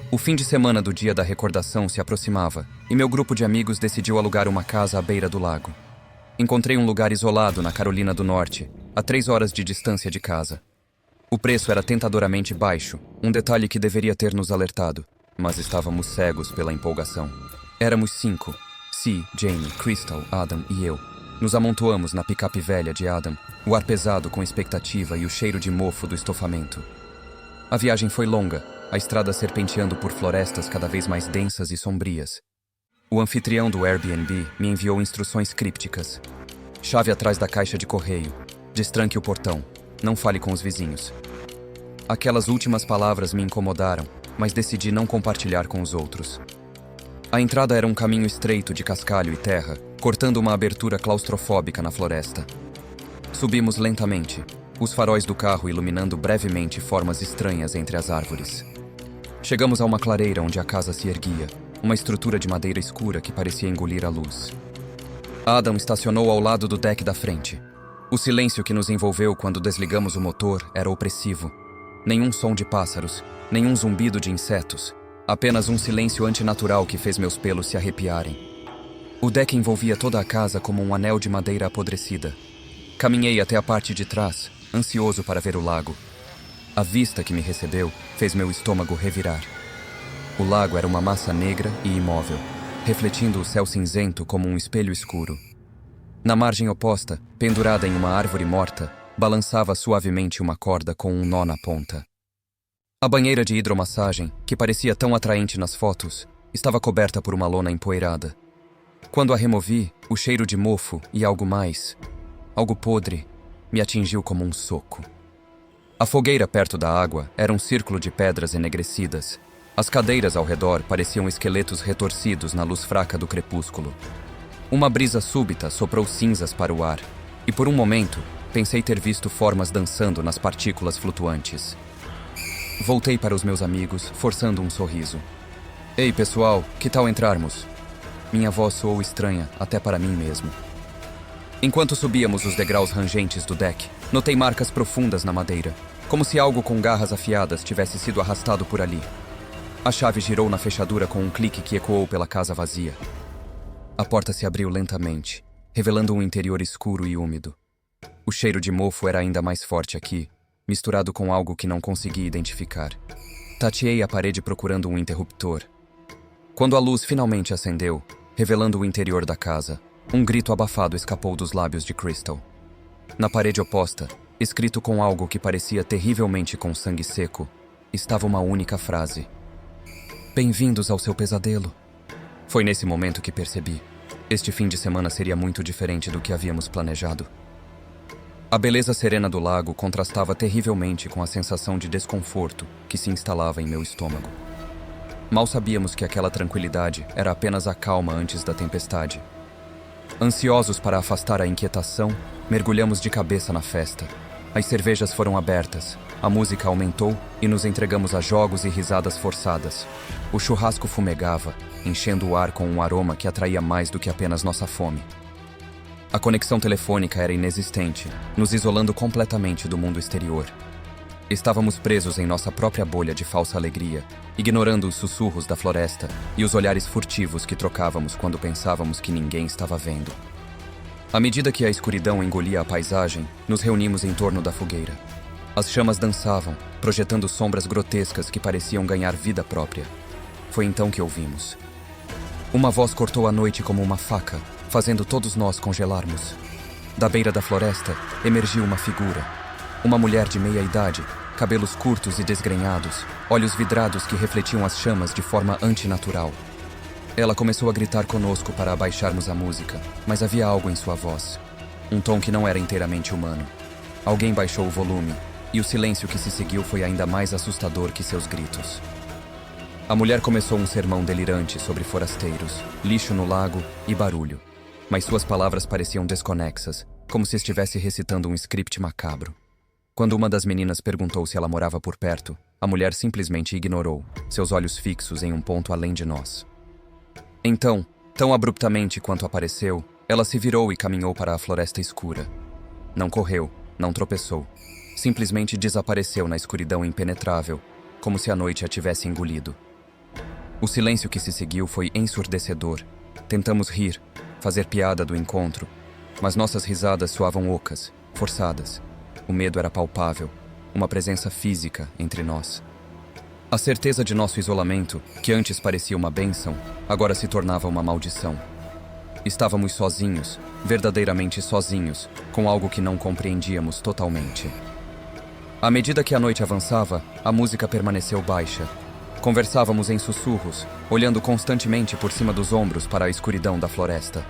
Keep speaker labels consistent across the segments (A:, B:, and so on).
A: O fim de semana do dia da recordação se aproximava e meu grupo de amigos decidiu alugar uma casa à beira do lago. Encontrei um lugar isolado na Carolina do Norte, a 3 horas de distância de casa. O preço era tentadoramente baixo, um detalhe que deveria ter nos alertado, mas estávamos cegos pela empolgação. Éramos 5, Si, Jamie, Crystal, Adam e eu. Nos amontoamos na picape velha de Adam, o ar pesado com expectativa e o cheiro de mofo do estofamento. A viagem foi longa, a estrada serpenteando por florestas cada vez mais densas e sombrias. O anfitrião do Airbnb me enviou instruções crípticas. Chave atrás da caixa de correio. Destranque o portão. Não fale com os vizinhos. Aquelas últimas palavras me incomodaram, mas decidi não compartilhar com os outros. A entrada era um caminho estreito de cascalho e terra, cortando uma abertura claustrofóbica na floresta. Subimos lentamente, os faróis do carro iluminando brevemente formas estranhas entre as árvores. Chegamos a uma clareira onde a casa se erguia, uma estrutura de madeira escura que parecia engolir a luz. Adam estacionou ao lado do deck da frente. O silêncio que nos envolveu quando desligamos o motor era opressivo. Nenhum som de pássaros, nenhum zumbido de insetos, apenas um silêncio antinatural que fez meus pelos se arrepiarem. O deck envolvia toda a casa como um anel de madeira apodrecida. Caminhei até a parte de trás, ansioso para ver o lago. A vista que me recebeu fez meu estômago revirar. O lago era uma massa negra e imóvel, refletindo o céu cinzento como um espelho escuro. Na margem oposta, pendurada em uma árvore morta, balançava suavemente uma corda com um nó na ponta. A banheira de hidromassagem, que parecia tão atraente nas fotos, estava coberta por uma lona empoeirada. Quando a removi, o cheiro de mofo e algo mais, algo podre, me atingiu como um soco. A fogueira perto da água era um círculo de pedras enegrecidas. As cadeiras ao redor pareciam esqueletos retorcidos na luz fraca do crepúsculo. Uma brisa súbita soprou cinzas para o ar, e por um momento pensei ter visto formas dançando nas partículas flutuantes. Voltei para os meus amigos, forçando um sorriso. Ei, pessoal, que tal entrarmos? Minha voz soou estranha, até para mim mesmo. Enquanto subíamos os degraus rangentes do deck, notei marcas profundas na madeira, como se algo com garras afiadas tivesse sido arrastado por ali. A chave girou na fechadura com um clique que ecoou pela casa vazia. A porta se abriu lentamente, revelando um interior escuro e úmido. O cheiro de mofo era ainda mais forte aqui, misturado com algo que não consegui identificar. Tateei a parede procurando um interruptor. Quando a luz finalmente acendeu, revelando o interior da casa, um grito abafado escapou dos lábios de Crystal. Na parede oposta, escrito com algo que parecia terrivelmente com sangue seco, estava uma única frase. Bem-vindos ao seu pesadelo. Foi nesse momento que percebi. Este fim de semana seria muito diferente do que havíamos planejado. A beleza serena do lago contrastava terrivelmente com a sensação de desconforto que se instalava em meu estômago. Mal sabíamos que aquela tranquilidade era apenas a calma antes da tempestade. Ansiosos para afastar a inquietação, mergulhamos de cabeça na festa. As cervejas foram abertas, a música aumentou e nos entregamos a jogos e risadas forçadas. O churrasco fumegava, enchendo o ar com um aroma que atraía mais do que apenas nossa fome. A conexão telefônica era inexistente, nos isolando completamente do mundo exterior. Estávamos presos em nossa própria bolha de falsa alegria, ignorando os sussurros da floresta e os olhares furtivos que trocávamos quando pensávamos que ninguém estava vendo. À medida que a escuridão engolia a paisagem, nos reunimos em torno da fogueira. As chamas dançavam, projetando sombras grotescas que pareciam ganhar vida própria. Foi então que ouvimos. Uma voz cortou a noite como uma faca, fazendo todos nós congelarmos. Da beira da floresta, emergiu uma figura. Uma mulher de meia idade, cabelos curtos e desgrenhados, olhos vidrados que refletiam as chamas de forma antinatural. Ela começou a gritar conosco para abaixarmos a música, mas havia algo em sua voz. Um tom que não era inteiramente humano. Alguém baixou o volume, e o silêncio que se seguiu foi ainda mais assustador que seus gritos. A mulher começou um sermão delirante sobre forasteiros, lixo no lago e barulho, mas suas palavras pareciam desconexas, como se estivesse recitando um script macabro. Quando uma das meninas perguntou se ela morava por perto, a mulher simplesmente ignorou, seus olhos fixos em um ponto além de nós. Então, tão abruptamente quanto apareceu, ela se virou e caminhou para a floresta escura. Não correu, não tropeçou. Simplesmente desapareceu na escuridão impenetrável, como se a noite a tivesse engolido. O silêncio que se seguiu foi ensurdecedor. Tentamos rir, fazer piada do encontro, mas nossas risadas soavam ocas, forçadas. O medo era palpável, uma presença física entre nós. A certeza de nosso isolamento, que antes parecia uma bênção, agora se tornava uma maldição. Estávamos sozinhos, verdadeiramente sozinhos, com algo que não compreendíamos totalmente. À medida que a noite avançava, a música permaneceu baixa. Conversávamos em sussurros, olhando constantemente por cima dos ombros para a escuridão da floresta.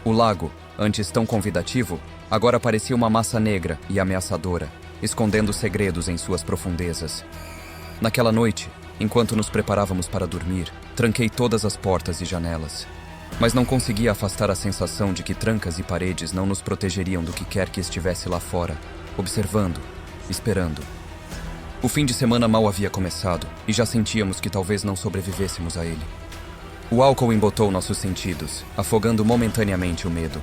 A: O lago, antes tão convidativo, agora parecia uma massa negra e ameaçadora, escondendo segredos em suas profundezas. Naquela noite, enquanto nos preparávamos para dormir, tranquei todas as portas e janelas. Mas não conseguia afastar a sensação de que trancas e paredes não nos protegeriam do que quer que estivesse lá fora, observando, esperando. O fim de semana mal havia começado e já sentíamos que talvez não sobrevivêssemos a ele. O álcool embotou nossos sentidos, afogando momentaneamente o medo.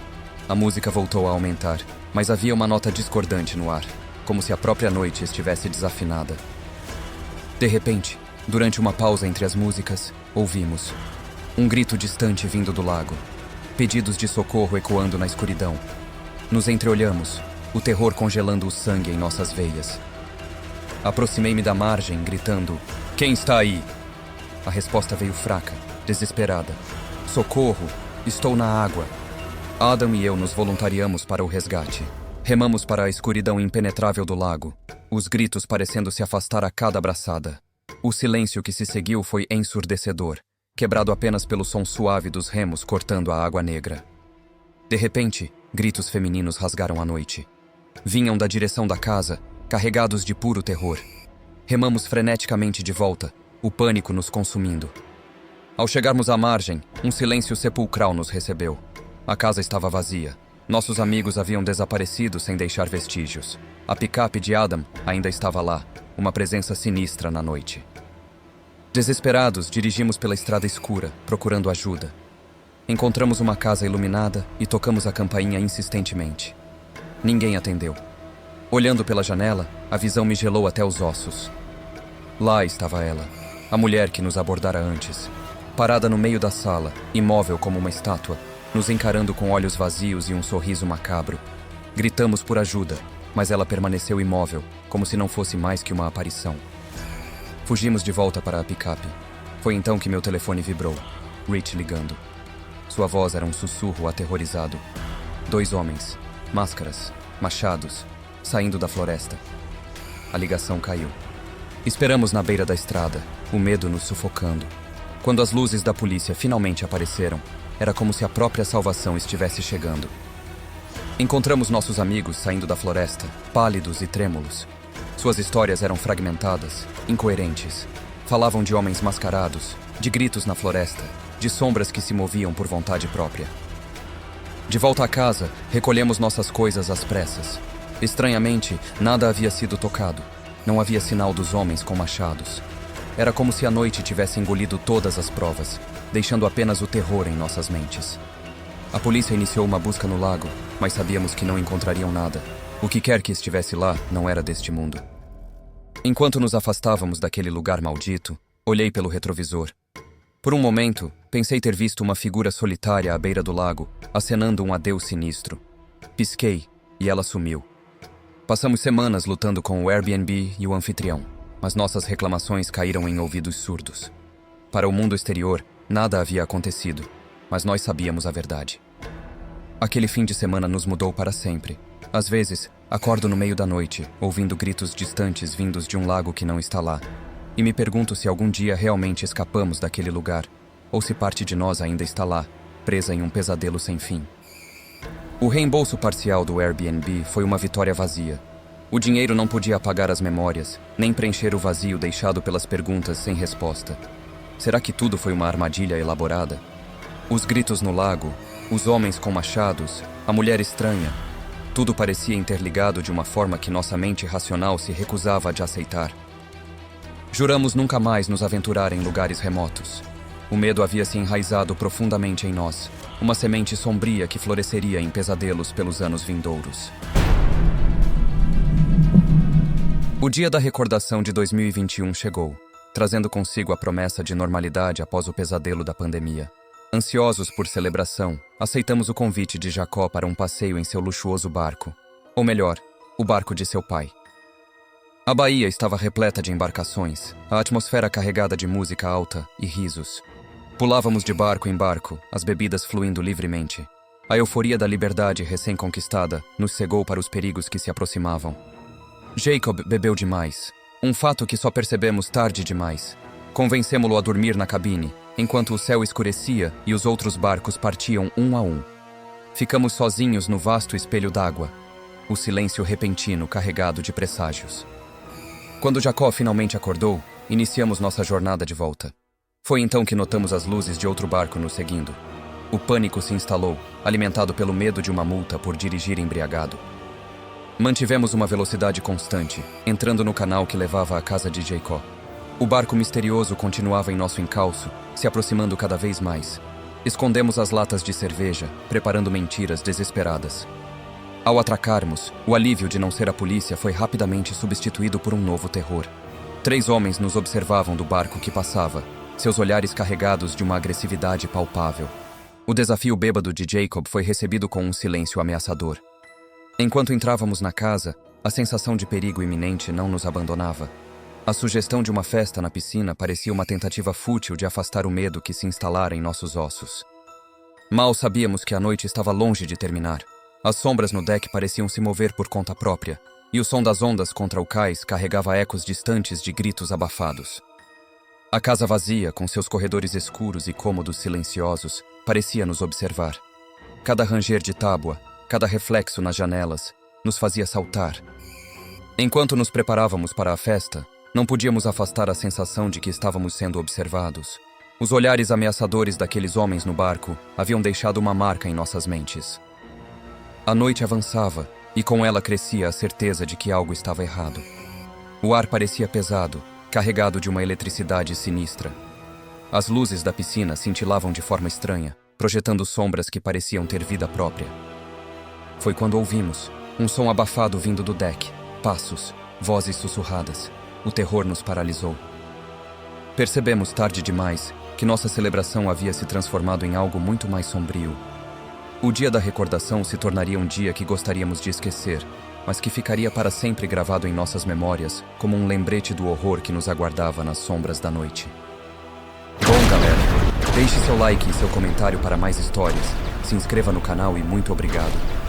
A: A música voltou a aumentar, mas havia uma nota discordante no ar, como se a própria noite estivesse desafinada. De repente, durante uma pausa entre as músicas, ouvimos um grito distante vindo do lago, pedidos de socorro ecoando na escuridão. Nos entreolhamos, o terror congelando o sangue em nossas veias. Aproximei-me da margem, gritando: "Quem está aí?" A resposta veio fraca, desesperada. "Socorro! Estou na água." Adam e eu nos voluntariamos para o resgate. Remamos para a escuridão impenetrável do lago, os gritos parecendo se afastar a cada abraçada. O silêncio que se seguiu foi ensurdecedor, quebrado apenas pelo som suave dos remos cortando a água negra. De repente, gritos femininos rasgaram a noite. Vinham da direção da casa, carregados de puro terror. Remamos freneticamente de volta, o pânico nos consumindo. Ao chegarmos à margem, um silêncio sepulcral nos recebeu. A casa estava vazia. Nossos amigos haviam desaparecido sem deixar vestígios. A picape de Adam ainda estava lá, uma presença sinistra na noite. Desesperados, dirigimos pela estrada escura, procurando ajuda. Encontramos uma casa iluminada e tocamos a campainha insistentemente. Ninguém atendeu. Olhando pela janela, a visão me gelou até os ossos. Lá estava ela, a mulher que nos abordara antes, parada no meio da sala, imóvel como uma estátua, nos encarando com olhos vazios e um sorriso macabro. Gritamos por ajuda, mas ela permaneceu imóvel, como se não fosse mais que uma aparição. Fugimos de volta para a picape. Foi então que meu telefone vibrou. Rich ligando. Sua voz era um sussurro aterrorizado. 2 homens, máscaras, machados, saindo da floresta. A ligação caiu. Esperamos na beira da estrada, o medo nos sufocando. Quando as luzes da polícia finalmente apareceram, era como se a própria salvação estivesse chegando. Encontramos nossos amigos saindo da floresta, pálidos e trêmulos. Suas histórias eram fragmentadas, incoerentes. Falavam de homens mascarados, de gritos na floresta, de sombras que se moviam por vontade própria. De volta a casa, recolhemos nossas coisas às pressas. Estranhamente, nada havia sido tocado. Não havia sinal dos homens com machados. Era como se a noite tivesse engolido todas as provas, deixando apenas o terror em nossas mentes. A polícia iniciou uma busca no lago, mas sabíamos que não encontrariam nada. O que quer que estivesse lá não era deste mundo. Enquanto nos afastávamos daquele lugar maldito, olhei pelo retrovisor. Por um momento, pensei ter visto uma figura solitária à beira do lago, acenando um adeus sinistro. Pisquei, e ela sumiu. Passamos semanas lutando com o Airbnb e o anfitrião, mas nossas reclamações caíram em ouvidos surdos. Para o mundo exterior, nada havia acontecido, mas nós sabíamos a verdade. Aquele fim de semana nos mudou para sempre. Às vezes, acordo no meio da noite, ouvindo gritos distantes vindos de um lago que não está lá, e me pergunto se algum dia realmente escapamos daquele lugar, ou se parte de nós ainda está lá, presa em um pesadelo sem fim. O reembolso parcial do Airbnb foi uma vitória vazia. O dinheiro não podia apagar as memórias, nem preencher o vazio deixado pelas perguntas sem resposta. Será que tudo foi uma armadilha elaborada? Os gritos no lago, os homens com machados, a mulher estranha, tudo parecia interligado de uma forma que nossa mente racional se recusava de aceitar. Juramos nunca mais nos aventurar em lugares remotos. O medo havia se enraizado profundamente em nós, uma semente sombria que floresceria em pesadelos pelos anos vindouros. O dia da recordação de 2021 chegou. trazendo consigo a promessa de normalidade após o pesadelo da pandemia. Ansiosos por celebração, aceitamos o convite de Jacó para um passeio em seu luxuoso barco. Ou melhor, o barco de seu pai. A baía estava repleta de embarcações, a atmosfera carregada de música alta e risos. Pulávamos de barco em barco, as bebidas fluindo livremente. A euforia da liberdade recém-conquistada nos cegou para os perigos que se aproximavam. Jacob bebeu demais, um fato que só percebemos tarde demais. Convencemo-lo a dormir na cabine, enquanto o céu escurecia e os outros barcos partiam um a um. Ficamos sozinhos no vasto espelho d'água, o silêncio repentino carregado de presságios. Quando Jacó finalmente acordou, iniciamos nossa jornada de volta. Foi então que notamos as luzes de outro barco nos seguindo. O pânico se instalou, alimentado pelo medo de uma multa por dirigir embriagado. Mantivemos uma velocidade constante, entrando no canal que levava à casa de Jacó. O barco misterioso continuava em nosso encalço, se aproximando cada vez mais. Escondemos as latas de cerveja, preparando mentiras desesperadas. Ao atracarmos, o alívio de não ser a polícia foi rapidamente substituído por um novo terror. 3 homens nos observavam do barco que passava, seus olhares carregados de uma agressividade palpável. O desafio bêbado de Jacob foi recebido com um silêncio ameaçador. Enquanto entrávamos na casa, a sensação de perigo iminente não nos abandonava. A sugestão de uma festa na piscina parecia uma tentativa fútil de afastar o medo que se instalara em nossos ossos. Mal sabíamos que a noite estava longe de terminar. As sombras no deck pareciam se mover por conta própria, e o som das ondas contra o cais carregava ecos distantes de gritos abafados. A casa vazia, com seus corredores escuros e cômodos silenciosos, parecia nos observar. Cada ranger de tábua, cada reflexo nas janelas, nos fazia saltar. Enquanto nos preparávamos para a festa, não podíamos afastar a sensação de que estávamos sendo observados. Os olhares ameaçadores daqueles homens no barco haviam deixado uma marca em nossas mentes. A noite avançava, e com ela crescia a certeza de que algo estava errado. O ar parecia pesado, carregado de uma eletricidade sinistra. As luzes da piscina cintilavam de forma estranha, projetando sombras que pareciam ter vida própria. Foi quando ouvimos um som abafado vindo do deck, passos, vozes sussurradas. O terror nos paralisou. Percebemos tarde demais que nossa celebração havia se transformado em algo muito mais sombrio. O dia da recordação se tornaria um dia que gostaríamos de esquecer, mas que ficaria para sempre gravado em nossas memórias como um lembrete do horror que nos aguardava nas sombras da noite. Bom, galera, deixe seu like e seu comentário para mais histórias, se inscreva no canal e muito obrigado.